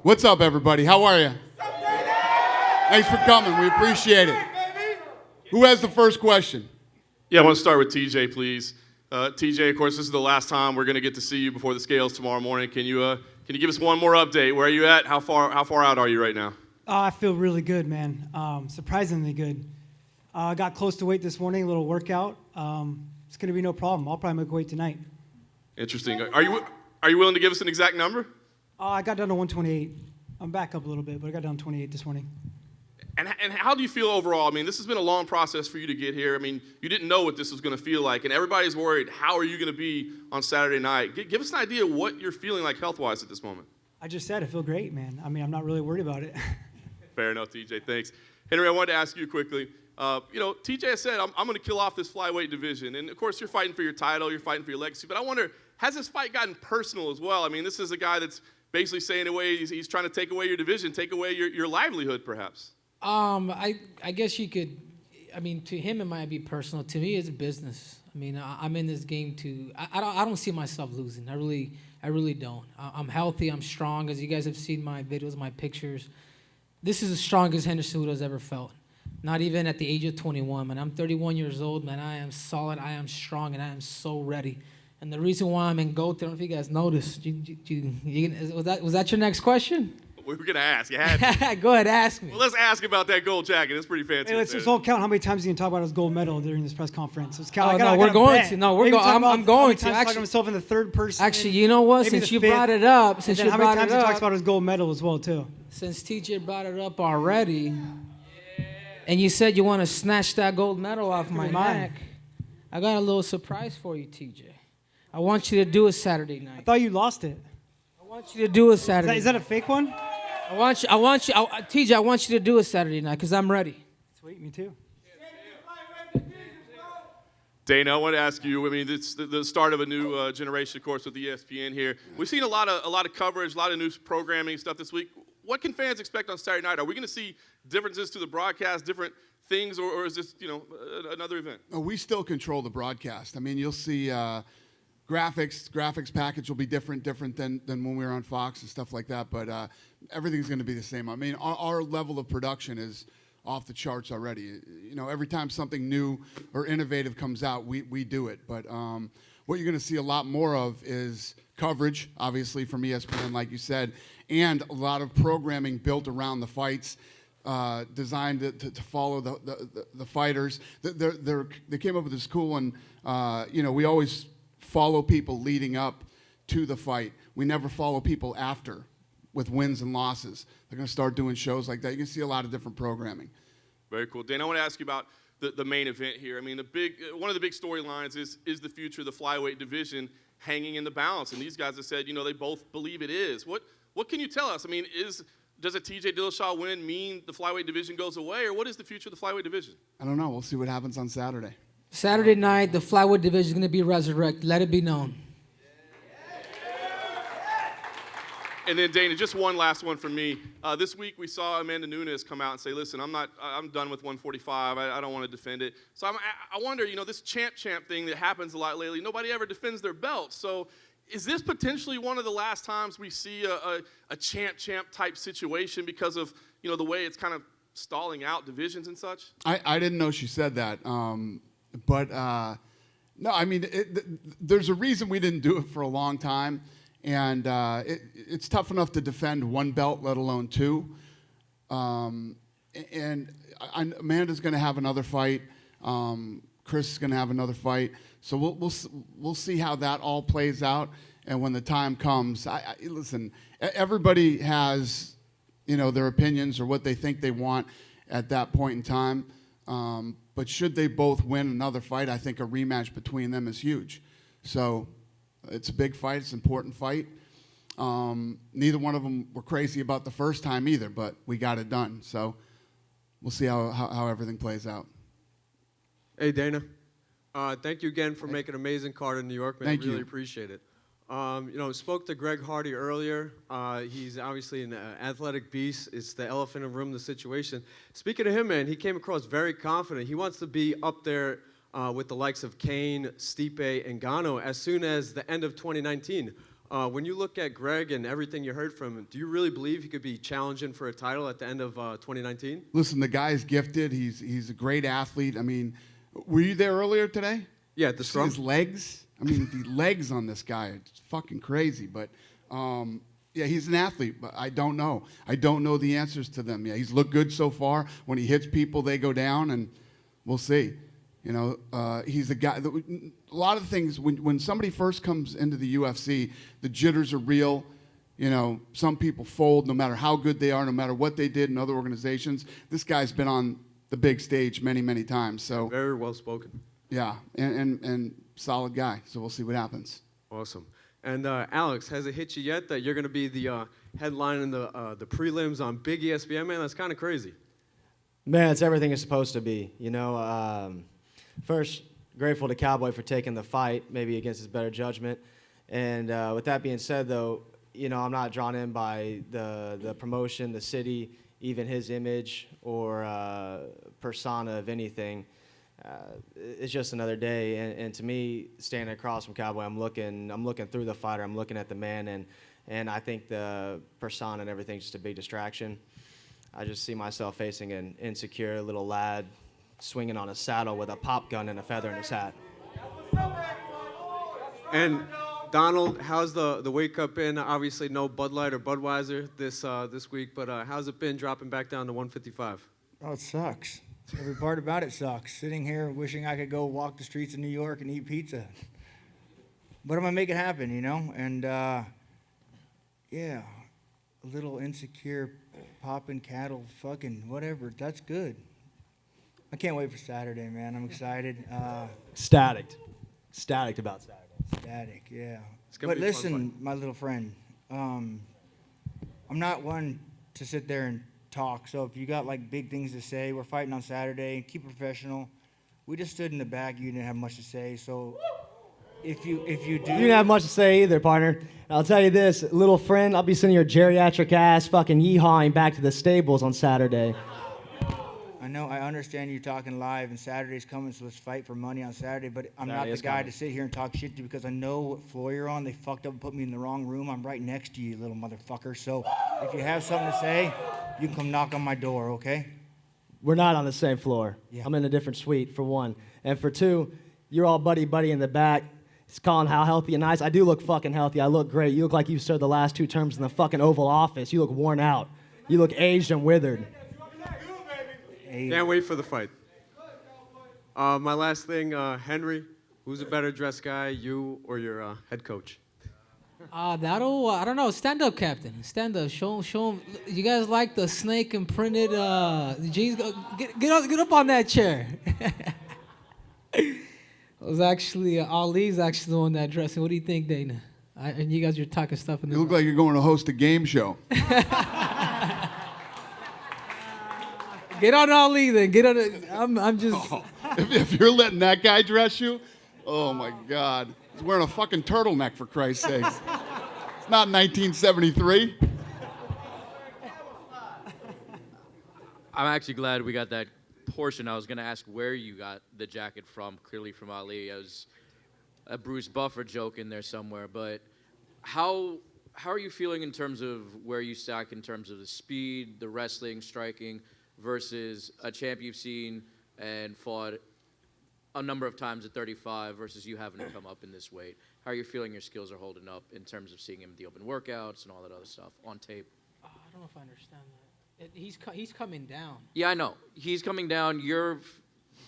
What's up, everybody? How are you? Thanks for coming. We appreciate it. Who has the first question? Yeah, I want to start with TJ, please. TJ, of course, this is the last time we're going to get to see you before the scales tomorrow morning. Can you give us one more update? Where are you at? How far out are you right now? I feel really good, man. Surprisingly good. I got close to weight this morning, a little workout. It's going to be no problem. I'll probably make weight tonight. Interesting. Are you willing to give us an exact number? I got down to 128. I'm back up a little bit, but I got down to 28 this morning. And how do you feel overall? I mean, this has been a long process for you to get here. I mean, you didn't know what this was going to feel like, and everybody's worried, how are you going to be on Saturday night? Give us an idea of what you're feeling like health-wise at this moment. I just said I feel great, man. I mean, I'm not really worried about it. Fair enough, TJ. Thanks. Henry, I wanted to ask you quickly. TJ has said, I'm going to kill off this flyweight division. And, of course, you're fighting for your title. You're fighting for your legacy. But I wonder, has this fight gotten personal as well? I mean, this is a guy that's basically saying he's trying to take away your division, take away your livelihood, perhaps. I guess you could. I mean, to him it might be personal. To me, it's business. I mean, I'm in this game to. I don't see myself losing. I really don't. I'm healthy. I'm strong. As you guys have seen my videos, my pictures, this is the strongest Henry Cejudo has ever felt. Not even at the age of 21, man. I'm 31 years old, man. I am solid. I am strong, and I am so ready. And the reason why I'm in GOAT, I don't know if you guys noticed. Was that your next question? We were going to ask. You had to. Go ahead, ask me. Well, let's ask about that gold jacket. It's pretty fancy. Hey, let's all count how many times you can talk about his gold medal during this press conference. Let's count. We're going to. I'm going to. Actually, talking himself in the third person. Actually, you know what? Since you brought it up, how many times he talks about his gold medal as well, too. Since TJ brought it up already, and you said you want to snatch that gold medal off my neck, I got a little surprise for you, TJ. I want you to do it Saturday night. I thought you lost it. I want you to do it Saturday. Is that a fake one? TJ, I want you to do it Saturday night because I'm ready. Sweet, me too. Dana, I want to ask you. I mean, it's the start of a new generation, of course, with ESPN here. We've seen a lot of coverage, a lot of news programming stuff this week. What can fans expect on Saturday night? Are we going to see differences to the broadcast, different things, or is this another event? We still control the broadcast. I mean, you'll see graphics package will be different than when we were on Fox and stuff like that. But everything's going to be the same. I mean, our level of production is off the charts already. You know, every time something new or innovative comes out, we do it. But what you're going to see a lot more of is coverage, obviously, from ESPN, like you said, and a lot of programming built around the fights, designed to follow the fighters. They came up with this cool one. We always follow people leading up to the fight. We never follow people after with wins and losses. They're going to start doing shows like that. You can see a lot of different programming. Very cool. Dan, I want to ask you about the main event here. I mean, one of the big storylines is the future of the flyweight division hanging in the balance. And these guys have said, they both believe it is. What can you tell us? I mean, does a TJ Dillashaw win mean the flyweight division goes away, or what is the future of the flyweight division? I don't know. We'll see what happens on Saturday. Saturday night, the flyweight division is going to be resurrected. Let it be known. And then, Dana, just one last one from me. This week, we saw Amanda Nunes come out and say, listen, I'm done with 145. I don't want to defend it. So I wonder, this champ thing that happens a lot lately, nobody ever defends their belt. So is this potentially one of the last times we see a champ type situation because of, the way it's kind of stalling out divisions and such? I didn't know she said that. But no, I mean, there's a reason we didn't do it for a long time. And it's tough enough to defend one belt, let alone two. And Amanda's going to have another fight. Chris is going to have another fight. So we'll see how that all plays out. And when the time comes, listen, everybody has, their opinions or what they think they want at that point in time. But should they both win another fight, I think a rematch between them is huge. So it's a big fight. It's an important fight. Neither one of them were crazy about the first time either, but we got it done. So we'll see how everything plays out. Hey, Dana. Thank you again for making an amazing card in New York, man. Thank I really you. appreciate it. Spoke to Greg Hardy earlier. He's obviously an athletic beast. It's the elephant in the room, the situation. Speaking of him, man, he came across very confident. He wants to be up there with the likes of Kane, Stipe, and Ngannou as soon as the end of 2019. When you look at Greg and everything you heard from him, do you really believe he could be challenging for a title at the end of 2019? Listen, the guy's gifted. He's a great athlete. I mean, were you there earlier today? Yeah, at the See scrum. his legs? I mean, the legs on this guy, it's fucking crazy. But, yeah, he's an athlete, but I don't know. I don't know the answers to them. Yeah, he's looked good so far. When he hits people, they go down, and we'll see. You know, he's a guy that a lot of things, when somebody first comes into the UFC, the jitters are real. You know, some people fold no matter how good they are, no matter what they did in other organizations. This guy's been on the big stage many, many times. So Very well spoken. yeah, and solid guy. So we'll see what happens. Awesome. And Alex, has it hit you yet that you're going to be the headline in the prelims on Big ESPN? Man, that's kind of crazy. Man, it's everything it's supposed to be. You know, first, grateful to Cowboy for taking the fight, maybe against his better judgment. And with that being said, though, you know, I'm not drawn in by the promotion, the city, even his image or persona of anything. It's just another day, and to me, standing across from Cowboy, I'm looking through the fighter, I'm looking at the man, and I think the persona and everything's just a big distraction. I just see myself facing an insecure little lad swinging on a saddle with a pop gun and a feather in his hat. And Donald, how's the wake up been? Obviously, no Bud Light or Budweiser this week, but how's it been dropping back down to 155? Oh, it sucks. Every part about it sucks. Sitting here wishing I could go walk the streets of New York and eat pizza. But I'm going to make it happen, you know? And, yeah, a little insecure, popping cattle, fucking whatever. That's good. I can't wait for Saturday, man. I'm excited. Static about Saturday. Static, yeah. It's gonna But be a fun listen, my little friend, I'm not one to sit there and talk. So if you got like big things to say, we're fighting on Saturday. Keep it professional. We just stood in the back. You didn't have much to say. So if you do, You didn't have much to say either, partner. I'll tell you this, little friend, I'll be sending your geriatric ass fucking yeehawing back to the stables on Saturday. I know, I understand you're talking live, and Saturday's coming, so let's fight for money on Saturday. But I'm not Saturday the is guy coming. to sit here and talk shit to because I know what floor you're on. They fucked up and put me in the wrong room. I'm right next to you, little motherfucker. So if you have something to say, you can come knock on my door, okay? We're not on the same floor. Yeah. I'm in a different suite, for one. And for two, you're all buddy-buddy in the back. It's calling how healthy and nice. I do look fucking healthy. I look great. You look like you've served the last 2 terms in the fucking Oval Office. You look worn out. You look aged and withered. Hey, Can't wait for the fight. My last thing, Henry, who's a better dressed guy, you or your head coach? I don't know. Stand up, Captain. Stand up. Show him. You guys like the snake and printed jeans? Get up on that chair. It was actually Ali's actually the one that dressed him. What do you think, Dana? And you guys are talking stuff in the. You look like you're going to host a game show. Get on Ali then. Get on it. I'm just. Oh, if you're letting that guy dress you, oh my God. He's wearing a fucking turtleneck, for Christ's sakes. It's not 1973. I'm actually glad we got that portion. I was going to ask where you got the jacket from, clearly from Ali. It was a Bruce Buffer joke in there somewhere. But how are you feeling in terms of where you stack in terms of the speed, the wrestling, striking, versus a champ you've seen and fought a number of times at 35 versus you having to come up in this weight? How are you feeling your skills are holding up in terms of seeing him at the open workouts and all that other stuff on tape? I don't know if I understand that. He's coming down. Yeah, I know. He's coming down. You're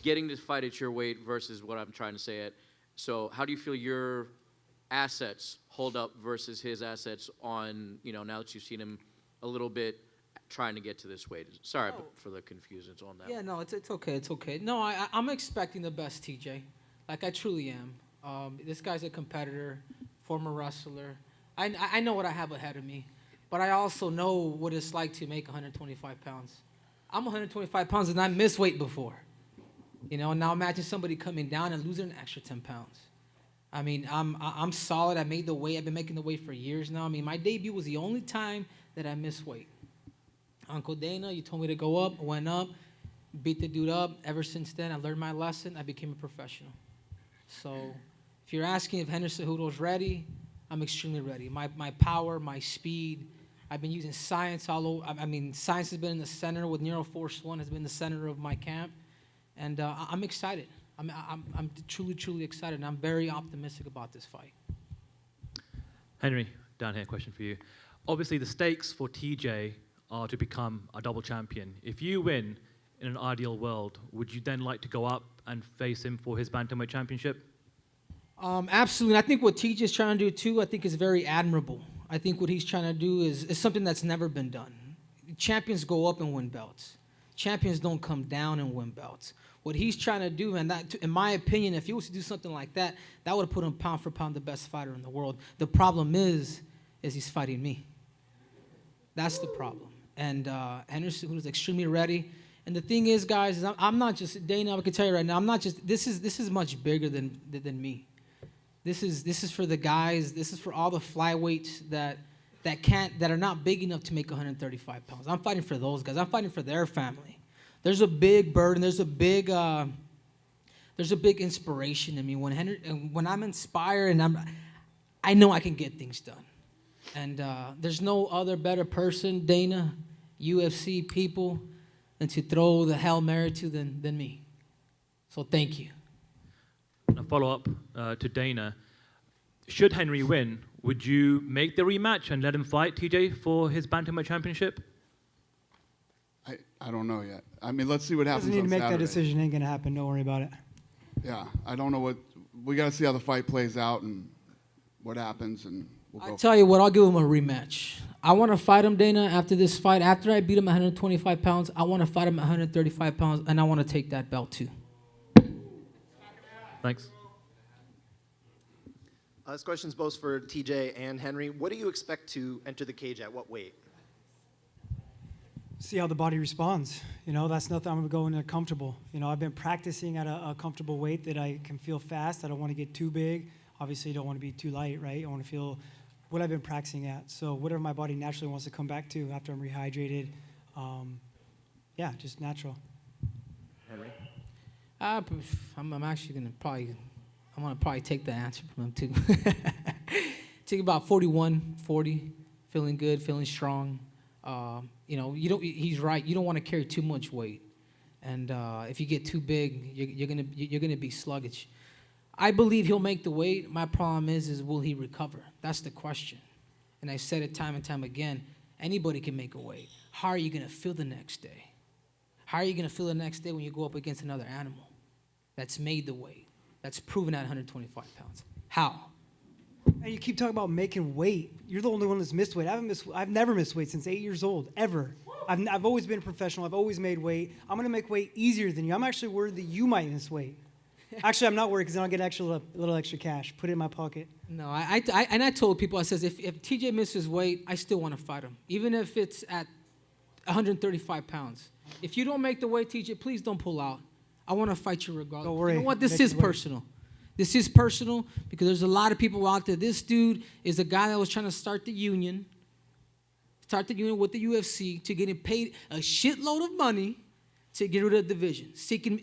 getting to fight at your weight versus what I'm trying to say at. So how do you feel your assets hold up versus his assets on, now that you've seen him a little bit trying to get to this weight? Sorry for the confusions on that. Yeah, no, it's okay. It's okay. No, I'm expecting the best, TJ. Like, I truly am. This guy's a competitor, former wrestler. I know what I have ahead of me, but I also know what it's like to make 125 pounds. I'm 125 pounds, and I missed weight before. Now imagine somebody coming down and losing an extra 10 pounds. I mean, I'm solid. I made the weight. I've been making the weight for years now. I mean, my debut was the only time that I missed weight. Uncle Dana, you told me to go up. I went up, beat the dude up. Ever since then, I learned my lesson. I became a professional. So if you're asking if Henry Cejudo's ready, I'm extremely ready. My power, my speed. I've been using science all over. I mean, science has been in the center with Neuroforce One has been the center of my camp, and I'm excited. I'm truly excited, and I'm very optimistic about this fight. Henry, down here, question for you. Obviously, the stakes for TJ are to become a double champion. If you win in an ideal world, would you then like to go up and face him for his bantamweight championship? Absolutely. I think what TJ is trying to do too, I think is very admirable. I think what he's trying to do is something that's never been done. Champions go up and win belts. Champions don't come down and win belts. What he's trying to do, and that, in my opinion, if he was to do something like that, that would have put him pound for pound the best fighter in the world. The problem is he's fighting me. That's the problem. And Henry Cejudo is extremely ready. And the thing is, guys, is I'm not just Dana. I can tell you right now, I'm not just. This is much bigger than me. This is for the guys. This is for all the flyweights that are not big enough to make 135 pounds. I'm fighting for those guys. I'm fighting for their family. There's a big burden. There's a big inspiration in me when I'm inspired and I know I can get things done. And there's no other better person, Dana, UFC people, than to throw the Hail Mary to than me. So thank you. A follow-up to Dana. Should Henry win, would you make the rematch and let him fight TJ for his bantamweight championship? I don't know yet. I mean, let's see what happens Doesn't need on to make Saturday. that decision. Ain't gonna happen. Don't worry about it. Yeah, I don't know what. We got to see how the fight plays out and what happens, and we'll go. I tell you what, I'll give him a rematch. I want to fight him, Dana, after this fight. After I beat him at 125 pounds, I want to fight him at 135 pounds, and I want to take that belt too. Thanks. This question's both for TJ and Henry. What do you expect to enter the cage at? What weight? See how the body responds. You know, that's nothing. I'm gonna go in there comfortable. You know, I've been practicing at a comfortable weight that I can feel fast. I don't want to get too big. Obviously, don't want to be too light, right? I want to feel what I've been practicing at. So whatever my body naturally wants to come back to after I'm rehydrated. Yeah, just natural. Henry? I'm actually gonna probably. I'm gonna probably take the answer from him too. Take about 41, 40, feeling good, feeling strong. You know, he's right. You don't want to carry too much weight, and if you get too big, you're gonna be sluggish. I believe he'll make the weight. My problem is will he recover? That's the question. And I've said it time and time again. Anybody can make a weight. How are you gonna feel the next day? How are you gonna feel the next day when you go up against another animal that's made the weight, that's proven at 125 pounds? How? And you keep talking about making weight. You're the only one that's missed weight. I've never missed weight since 8 years old, ever. I've always been a professional. I've always made weight. I'm going to make weight easier than you. I'm actually worried that you might miss weight. Actually, I'm not worried because then I'll get a little extra cash. Put it in my pocket. No, I told people, I says, if TJ misses weight, I still want to fight him, even if it's at 135 pounds. If you don't make the weight, TJ, please don't pull out. I want to fight you regardless. Don't worry. You know what? This Make is it work. personal. This is personal because there's a lot of people out there. This dude is a guy that was trying to start the union with the UFC to get him paid a shitload of money to get rid of the division, sicking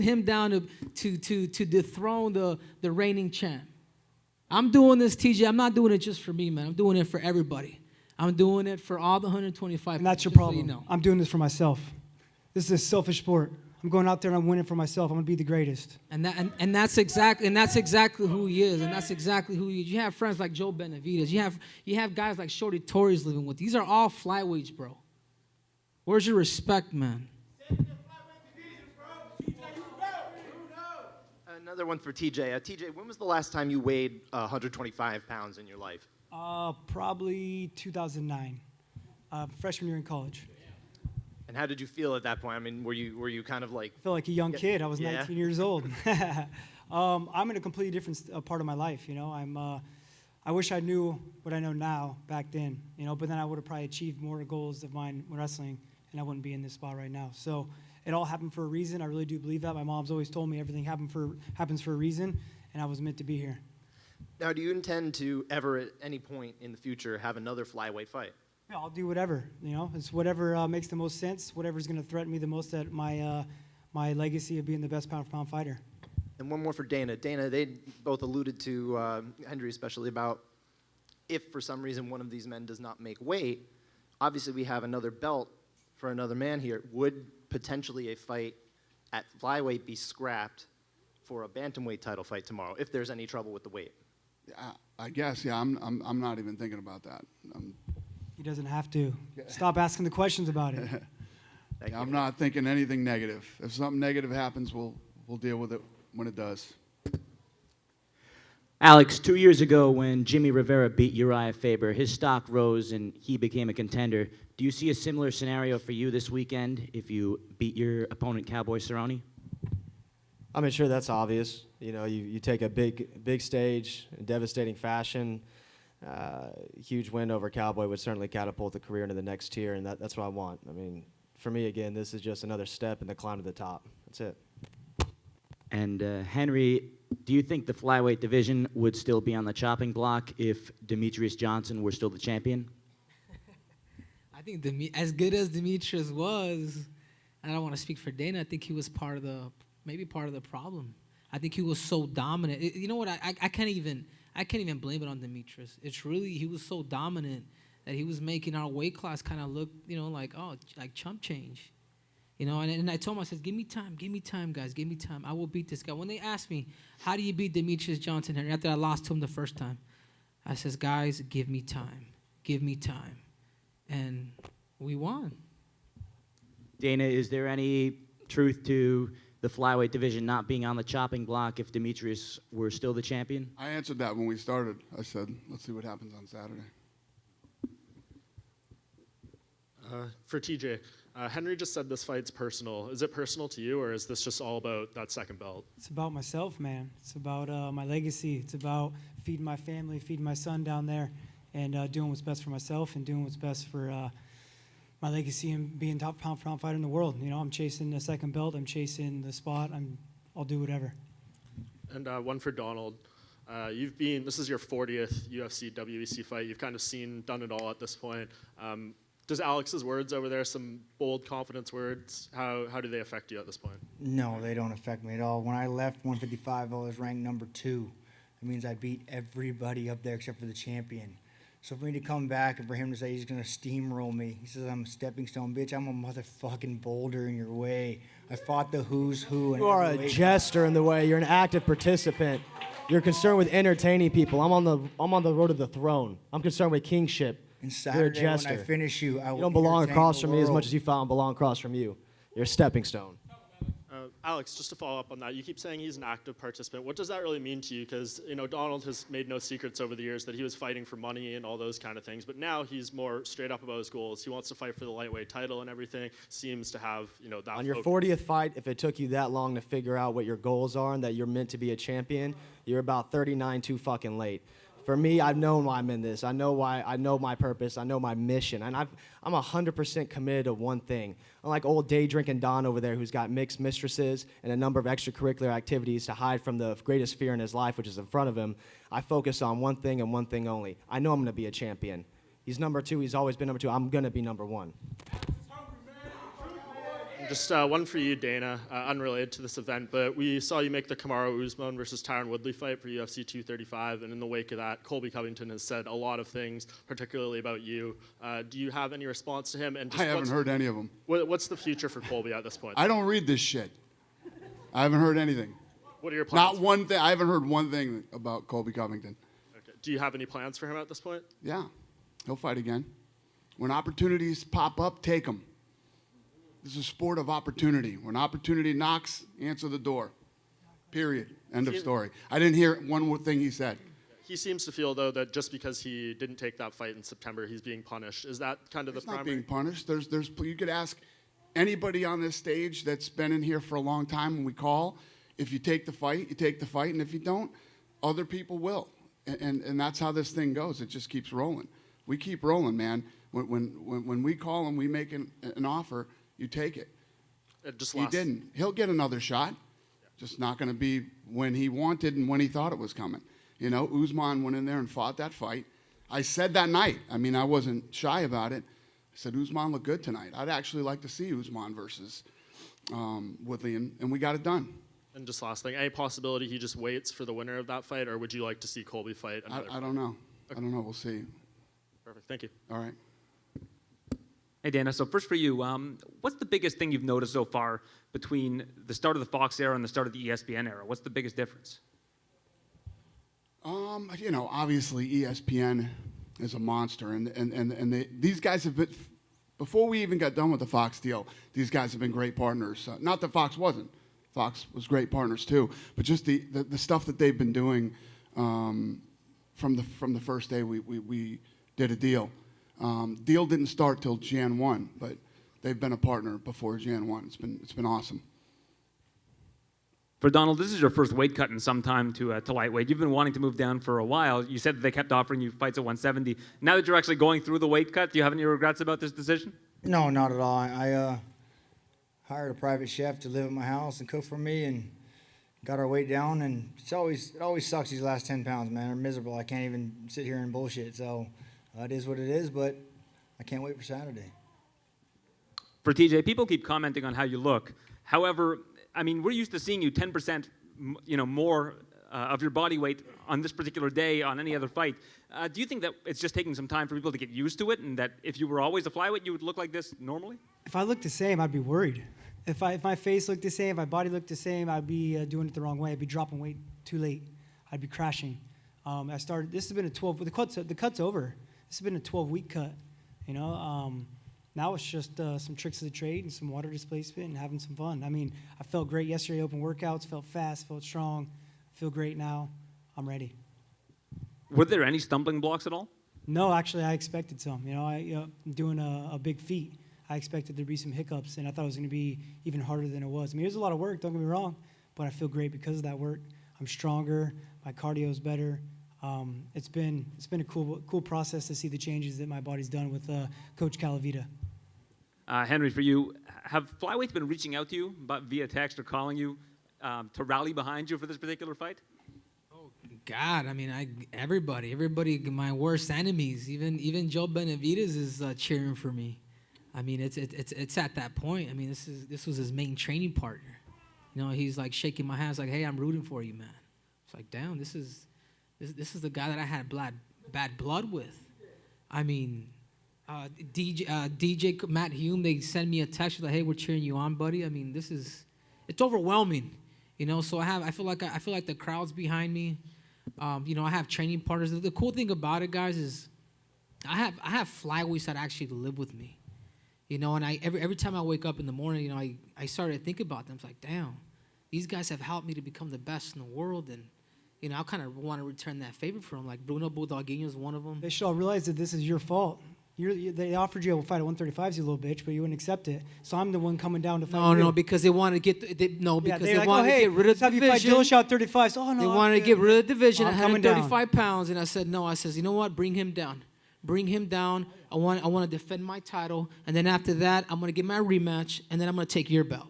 him down to dethrone the reigning champ. I'm doing this, TJ. I'm not doing it just for me, man. I'm doing it for everybody. I'm doing it for all the 125. And that's your just so problem. you know. I'm doing this for myself. This is a selfish sport. I'm going out there and I'm winning for myself. I'm going to be the greatest. And that's exactly who he is. And that's exactly who he is. You have friends like Joe Benavidez. You have guys like Shorty Torres living with. These are all flyweights, bro. Where's your respect, man? Another one for TJ. TJ, when was the last time you weighed 125 pounds in your life? Probably 2009, freshman year in college. And how did you feel at that point? I mean, were you kind of like? I felt like a young kid. I was Yeah. 19 years old. I'm in a completely different part of my life. You know, I wish I knew what I know now back then. You know, but then I would have probably achieved more goals of mine with wrestling, and I wouldn't be in this spot right now. So it all happened for a reason. I really do believe that. My mom's always told me everything happens for a reason, and I was meant to be here. Now, do you intend to ever, at any point in the future, have another flyweight fight? Yeah, I'll do whatever. You know, it's whatever makes the most sense. Whatever's going to threaten me the most at my legacy of being the best pound-for-pound fighter. And one more for Dana. Dana, they both alluded to, Henry especially, about if for some reason one of these men does not make weight, obviously we have another belt for another man here. Would potentially a fight at flyweight be scrapped for a bantamweight title fight tomorrow if there's any trouble with the weight? Yeah, I guess. Yeah, I'm not even thinking about that. He doesn't have to. Stop asking the questions about it. I'm not thinking anything negative. If something negative happens, we'll deal with it when it does. Alex, 2 years ago when Jimmy Rivera beat Uriah Faber, his stock rose and he became a contender. Do you see a similar scenario for you this weekend if you beat your opponent, Cowboy Cerrone? I mean, sure, that's obvious. You know, you take a big stage, in devastating fashion. Huge win over Cowboy would certainly catapult the career into the next tier, and that's what I want. I mean, for me, again, this is just another step in the climb to the top. That's it. And Henry, do you think the flyweight division would still be on the chopping block if Demetrius Johnson were still the champion? I think as good as Demetrius was, and I don't want to speak for Dana, I think he was maybe part of the problem. I think he was so dominant. You know what? I can't even blame it on Demetrius. It's really, he was so dominant that he was making our weight class kind of look, like chump change. And I told him, I said, give me time, guys, give me time. I will beat this guy. When they asked me, how do you beat Demetrius Johnson, Henry, after I lost to him the first time, I says, guys, give me time. And we won. Dana, is there any truth to the flyweight division not being on the chopping block if Demetrius were still the champion? I answered that when we started. I said, let's see what happens on Saturday. For TJ, Henry just said this fight's personal. Is it personal to you, or is this just all about that second belt? It's about myself, man. It's about my legacy. It's about feeding my family, feeding my son down there, and doing what's best for myself and doing what's best for my legacy and being top pound-for-pound fighter in the world. I'm chasing the second belt. I'm chasing the spot. I'll do whatever. And one for Donald. This is your 40th UFC WEC fight. You've kind of done it all at this point. Does Alex's words over there, some bold confidence words, how do they affect you at this point? No, they don't affect me at all. When I left 155, I was ranked number 2. That means I beat everybody up there except for the champion. So for me to come back and for him to say he's going to steamroll me, he says I'm a stepping stone. Bitch, I'm a motherfucking boulder in your way. I fought the who's who. You are a jester in the way. You're an active participant. You're concerned with entertaining people. I'm on the road to the throne. I'm concerned with kingship. And You're a Saturday jester. when I finish you, I will You don't belong entertain across the from me as world. much as you belong across from you. You're a stepping stone. Alex, just to follow up on that, you keep saying he's an active participant. What does that really mean to you? Because Donald has made no secrets over the years that he was fighting for money and all those kind of things, but now he's more straight up about his goals. He wants to fight for the lightweight title and everything. Seems to have that. On your focus. 40th fight, if it took you that long to figure out what your goals are and that you're meant to be a champion, you're about 39 too fucking late. For me, I've known why I'm in this. I know why. I know my purpose. I know my mission. And I'm 100% committed to one thing. Unlike old day drinking Don over there who's got mixed mistresses and a number of extracurricular activities to hide from the greatest fear in his life, which is in front of him, I focus on one thing and one thing only. I know I'm going to be a champion. He's number 2. He's always been number 2. I'm going to be number 1. Just one for you, Dana, unrelated to this event, but we saw you make the Kamaru Usman versus Tyron Woodley fight for UFC 235, and in the wake of that, Colby Covington has said a lot of things, particularly about you. Do you have any response to him? And just I haven't heard any of them. What's the future for Colby at this point? I don't read this shit. I haven't heard anything. What are your plans? Not one thing. I haven't heard one thing about Colby Covington. Okay. Do you have any plans for him at this point? Yeah, he'll fight again. When opportunities pop up, take them. This is a sport of opportunity. When opportunity knocks, answer the door. Period. End of story. I didn't hear one more thing he said. He seems to feel, though, that just because he didn't take that fight in September, he's being punished. Is that kind of the He's not primary? being punished. You could ask anybody on this stage that's been in here for a long time when we call. If you take the fight, you take the fight, and if you don't, other people will. And that's how this thing goes. It just keeps rolling. We keep rolling, man. When we call and we make an offer, you take it. He didn't. He'll get another shot. Just not going to be when he wanted and when he thought it was coming. Usman went in there and fought that fight. I said that night. I mean, I wasn't shy about it. I said, Usman looked good tonight. I'd actually like to see Usman versus Woodley, and we got it done. And just last thing, any possibility he just waits for the winner of that fight, or would you like to see Colby fight another? I don't know. I don't know. We'll see. Perfect. Thank you. All right. Hey, Dana, so first for you, what's the biggest thing you've noticed so far between the start of the Fox era and the start of the ESPN era? What's the biggest difference? Obviously ESPN is a monster, and these guys have been, before we even got done with the Fox deal, these guys have been great partners. Not that Fox wasn't. Fox was great partners too, but just the stuff that they've been doing from the first day we did a deal. Deal didn't start till Jan 1, but they've been a partner before Jan 1. It's been awesome. For Donald, this is your first weight cut in some time to lightweight. You've been wanting to move down for a while. You said that they kept offering you fights at 170. Now that you're actually going through the weight cut, do you have any regrets about this decision? No, not at all. I hired a private chef to live at my house and cook for me, and got our weight down. And it always sucks these last 10 pounds, man. They're miserable. I can't even sit here and bullshit. So it is what it is, but I can't wait for Saturday. For TJ, people keep commenting on how you look. However, I mean, we're used to seeing you 10%, more of your body weight on this particular day on any other fight. Do you think that it's just taking some time for people to get used to it, and that if you were always a flyweight, you would look like this normally? If I looked the same, I'd be worried. If my face looked the same, if my body looked the same, I'd be doing it the wrong way. I'd be dropping weight too late. I'd be crashing. This has been a 12, the cut's over. This has been a 12-week cut, Now it's just some tricks of the trade and some water displacement and having some fun. I mean, I felt great yesterday, open workouts, felt fast, felt strong, feel great now. I'm ready. Were there any stumbling blocks at all? No, actually, I expected some. I'm doing a big feat. I expected there to be some hiccups, and I thought it was going to be even harder than it was. I mean, it was a lot of work, don't get me wrong, but I feel great because of that work. I'm stronger. My cardio is better. It's been a cool process to see the changes that my body's done with Coach Calavita. Henry, for you, have flyweights been reaching out to you via text or calling you to rally behind you for this particular fight? Oh God, I mean, everybody, my worst enemies, even Joe Benavidez is cheering for me. I mean, it's at that point. I mean, this was his main training partner. He's like shaking my hands, like, "Hey, I'm rooting for you, man." It's like, damn, this is the guy that I had bad blood with. I mean. DJ Matt Hume, they send me a text like, "Hey, we're cheering you on, buddy." I mean, it's overwhelming, So I feel like the crowd's behind me. I have training partners. The cool thing about it, guys, is I have flyweights that actually live with me, And every time I wake up in the morning, I started to think about them. It's like, damn, these guys have helped me to become the best in the world, and I kind of want to return that favor for them. Like Bruno Bulldoguinho is one of them. They should all realize that this is your fault. They offered you a fight at 135, you little bitch, but you wouldn't accept it. So I'm the one coming down to fight you. No, because they want to get they want to get rid of the division. Let's have you fight Dillashaw at 35. So, they want to get rid of the division at 135 down. pounds, and I said no. I says, you know what? Bring him down. I want to defend my title, and then after that, I'm gonna get my rematch, and then I'm gonna take your belt.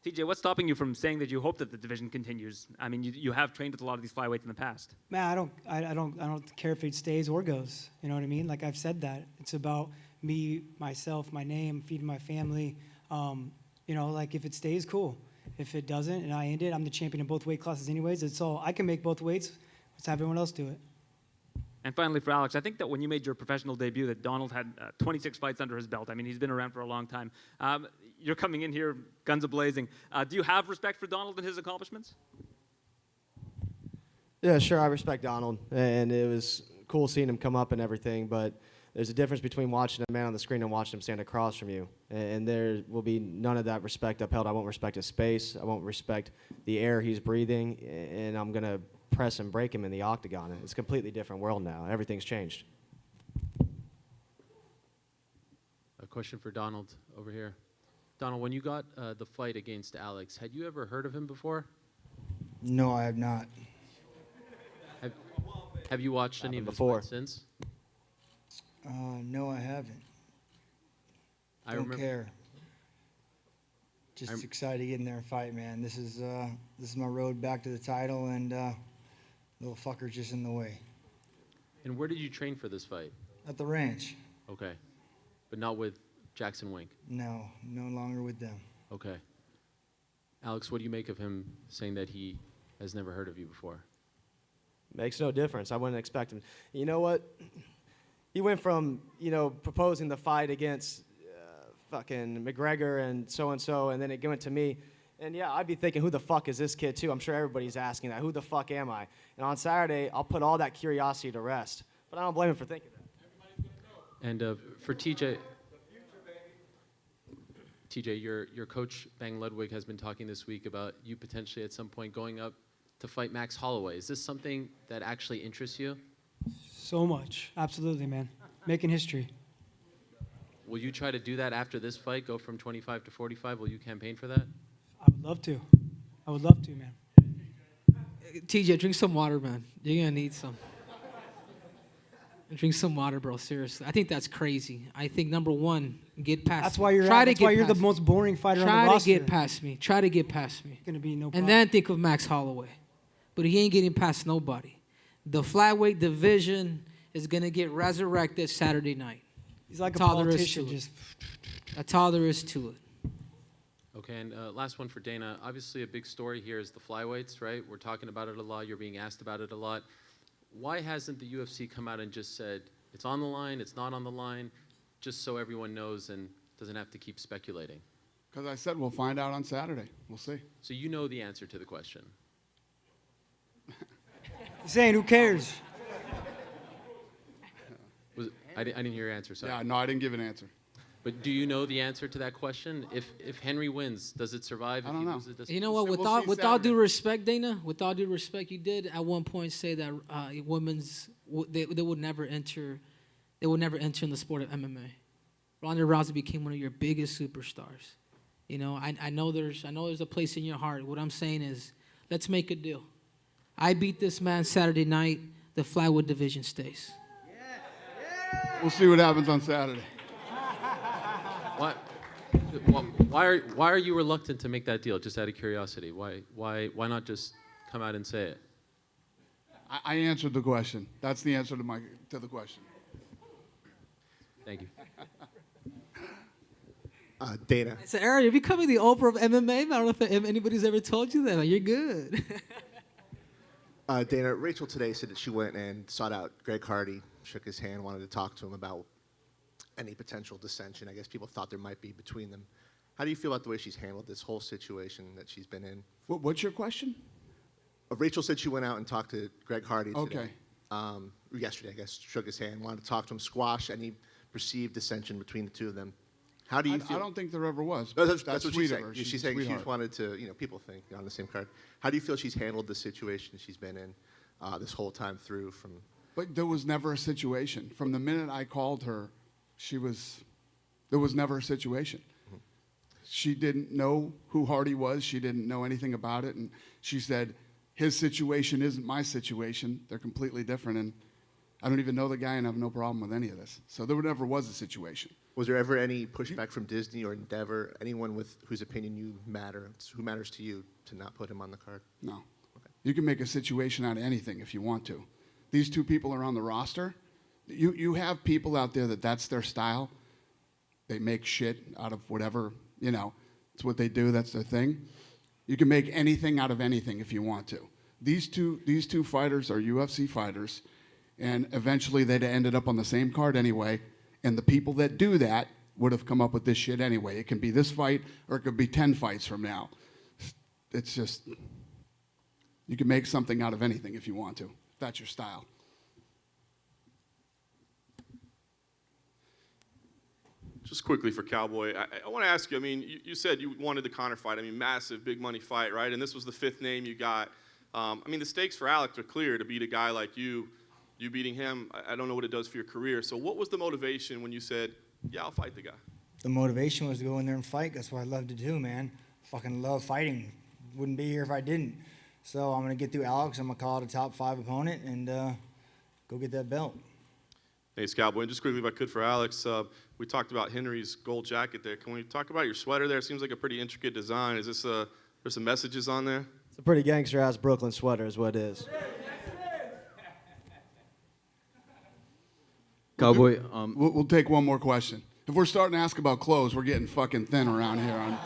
TJ, what's stopping you from saying that you hope that the division continues? I mean, you have trained with a lot of these flyweights in the past. Man, I don't care if it stays or goes. You know what I mean? Like I've said that. It's about me, myself, my name, feeding my family. Like if it stays, cool. If it doesn't and I end it, I'm the champion in both weight classes anyways. It's all I can make both weights. Let's have everyone else do it. And finally, for Alex, I think that when you made your professional debut, that Donald had 26 fights under his belt. I mean, he's been around for a long time. You're coming in here, guns a-blazing. Do you have respect for Donald and his accomplishments? Yeah, sure, I respect Donald, and it was cool seeing him come up and everything, but there's a difference between watching a man on the screen and watching him stand across from you, and there will be none of that respect upheld. I won't respect his space. I won't respect the air he's breathing, and I'm going to press and break him in the octagon. It's a completely different world now. Everything's changed. A question for Donald over here. Donald, when you got the fight against Alex, had you ever heard of him before? No, I have not. Have you watched any of his before fights since? No, I haven't. Don't care. Just excited to get in there and fight, man. This is my road back to the title, and little fucker's just in the way. And where did you train for this fight? At the ranch. Okay. But not with Jackson Wink? No, no longer with them. Okay. Alex, what do you make of him saying that he has never heard of you before? Makes no difference. I wouldn't expect him. You know what? He went from, proposing the fight against fucking McGregor and so, and then it went to me. And yeah, I'd be thinking, who the fuck is this kid too? I'm sure everybody's asking that. Who the fuck am I? And on Saturday, I'll put all that curiosity to rest. But I don't blame him for thinking that. And for TJ, your coach, Bang Ludwig, has been talking this week about you potentially at some point going up to fight Max Holloway. Is this something that actually interests you? So much. Absolutely, man. Making history. Will you try to do that after this fight, go from 25 to 45? Will you campaign for that? I would love to. I would love to, man. TJ, drink some water, man. You're going to need some. Drink some water, bro. Seriously. I think that's crazy. I think, number one, get past That's me. why you're, that's why you're the most boring fighter on the roster. Try to get past me. Try to get past me. Gonna be no problem. And then think of Max Holloway. But he ain't getting past nobody. The flyweight division is going to get resurrected Saturday night. He's like That's a all there is politician. to it. Just That's all there is to it. Okay, and last one for Dana. Obviously, a big story here is the flyweights, right? We're talking about it a lot. You're being asked about it a lot. Why hasn't the UFC come out and just said, it's on the line, it's not on the line, just so everyone knows and doesn't have to keep speculating? Because I said we'll find out on Saturday. We'll see. So you know the answer to the question. he's saying, who cares? I didn't hear your answer, sorry. Yeah, no, I didn't give an answer. But do you know the answer to that question? If Henry wins, does it survive? I don't know. You know what? We'll see With all Saturday. due respect, Dana, with all due respect, you did at one point say that they would never enter in the sport of MMA. Ronda Rousey became one of your biggest superstars. You know, I know there's a place in your heart. What I'm saying is, let's make a deal. I beat this man Saturday night. The flyweight division stays. We'll see what happens on Saturday. Why are you reluctant to make that deal? Just out of curiosity, why not just come out and say it? I answered the question. That's the answer to the question. Thank you. Dana. So, Aaron, you're becoming the Oprah of MMA. I don't know if anybody's ever told you that. You're good. Dana, Rachel today said that she went and sought out Greg Hardy, shook his hand, wanted to talk to him about any potential dissension. I guess people thought there might be between them. How do you feel about the way she's handled this whole situation that she's been in? What's your question? Rachel said she went out and talked to Greg Hardy today. Okay. Yesterday, I guess, shook his hand, wanted to talk to him, squash any perceived dissension between the two of them. How do you feel? I don't think there ever was. No, that's what sweet she's of saying. her. She's saying she just wanted to, people think on the same card. How do you feel she's handled the situation she's been in this whole time through from... But there was never a situation. From the minute I called her, there was never a situation. Mm-hmm. She didn't know who Hardy was. She didn't know anything about it. And she said, his situation isn't my situation. They're completely different. And I don't even know the guy and I have no problem with any of this. So there never was a situation. Was there ever any pushback from Disney or Endeavor, anyone with whose opinion who matters to you, to not put him on the card? No. Okay. You can make a situation out of anything if you want to. These two people are on the roster. You have people out there that's their style. They make shit out of whatever, it's what they do, that's their thing. You can make anything out of anything if you want to. These two fighters are UFC fighters, and eventually they'd ended up on the same card anyway, and the people that do that would have come up with this shit anyway. It can be this fight, or it could be 10 fights from now. It's just, you can make something out of anything if you want to. If that's your style. Just quickly for Cowboy, I want to ask you, you said you wanted the Conor fight. Massive, big money fight, right? And this was the 5th name you got. The stakes for Alex are clear to beat a guy like you. You beating him, I don't know what it does for your career. So what was the motivation when you said, yeah, I'll fight the guy? The motivation was to go in there and fight. That's what I love to do, man. Fucking love fighting. Wouldn't be here if I didn't. So I'm going to get through Alex. I'm going to call it a top 5 opponent and go get that belt. Thanks, Cowboy. And just quickly, if I could, for Alex, we talked about Henry's gold jacket there. Can we talk about your sweater there? It seems like a pretty intricate design. Is this there's some messages on there? It's a pretty gangster-ass Brooklyn sweater is what it is. Cowboy, We'll take one more question. If we're starting to ask about clothes, we're getting fucking thin around here.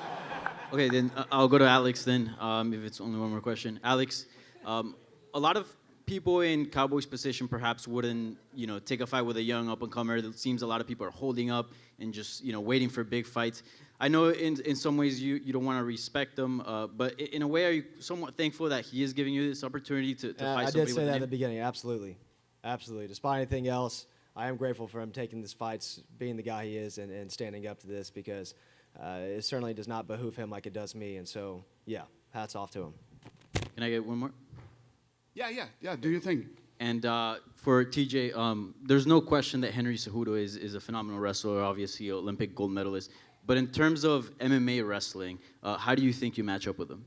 Okay, then I'll go to Alex then, if it's only one more question. Alex, a lot of people in Cowboys' position perhaps wouldn't, take a fight with a young up-and-comer. It seems a lot of people are holding up and just, waiting for big fights. I know in some ways you don't want to respect them, but in a way, are you somewhat thankful that he is giving you this opportunity to fight somebody I did with say a that at name? the beginning. Absolutely. Absolutely. Despite anything else, I am grateful for him taking this fight, being the guy he is, and standing up to this because it certainly does not behoove him like it does me. And so, yeah, hats off to him. Can I get one more? Yeah, do your thing. And for TJ, there's no question that Henry Cejudo is a phenomenal wrestler, obviously Olympic gold medalist. But in terms of MMA wrestling, how do you think you match up with him?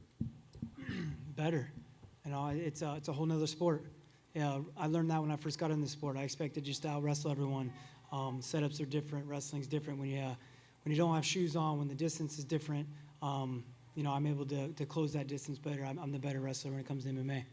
Better. It's a whole nother sport. Yeah, I learned that when I first got in the sport. I expected just to out wrestle everyone. Setups are different. Wrestling's different when you don't have shoes on. When the distance is different. I'm able to close that distance better. I'm the better wrestler when it comes to MMA.